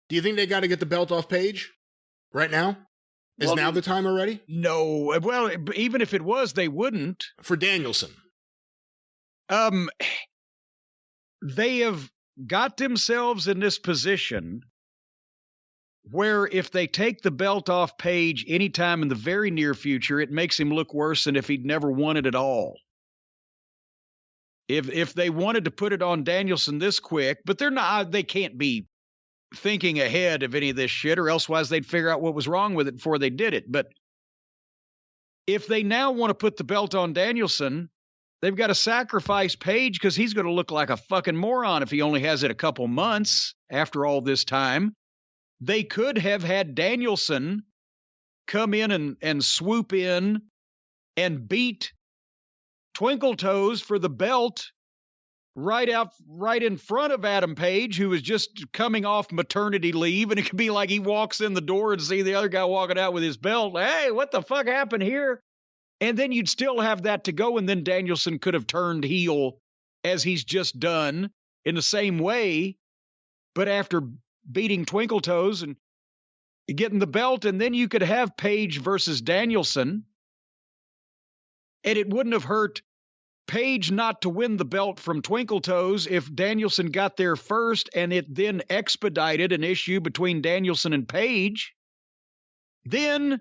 Do you think they got to get the belt off Paige right now? Is now the time already? No. Well, even if it was, they wouldn't. For Danielson. They have got themselves in this position where if they take the belt off Paige anytime in the very near future, it makes him look worse than if he'd never won it at all. If they wanted to put it on Danielson this quick, but they can't be thinking ahead of any of this shit, or elsewise they'd figure out what was wrong with it before they did it. But if they now want to put the belt on Danielson, they've got to sacrifice Paige because he's going to look like a fucking moron if he only has it a couple months after all this time. They could have had Danielson come in and swoop in and beat Twinkle Toes for the belt right in front of Adam Page, who was just coming off maternity leave. And it could be like he walks in the door and see the other guy walking out with his belt. Hey, what the fuck happened here? And then you'd still have that to go. And then Danielson could have turned heel as he's just done in the same way. But after beating Twinkle Toes and getting the belt, and then you could have Page versus Danielson. And it wouldn't have hurt Page not to win the belt from Twinkle Toes if Danielson got there first and it then expedited an issue between Danielson and Page. Then,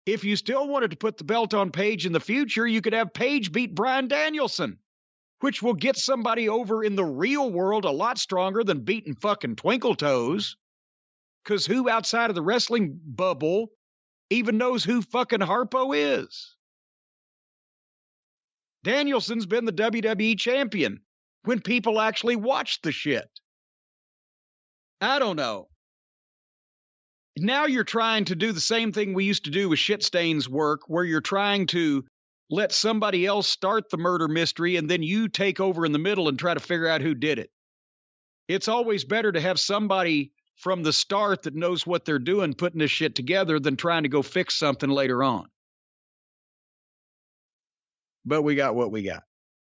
if you still wanted to put the belt on Page in the future, you could have Page beat Bryan Danielson, which will get somebody over in the real world a lot stronger than beating fucking Twinkle Toes. Because who outside of the wrestling bubble even knows who fucking Harpo is? Danielson's been the WWE champion when people actually watch the shit. I don't know. Now you're trying to do the same thing we used to do with Shitstain's work, where you're trying to let somebody else start the murder mystery and then you take over in the middle and try to figure out who did it. It's always better to have somebody from the start that knows what they're doing putting this shit together than trying to go fix something later on. But we got what we got.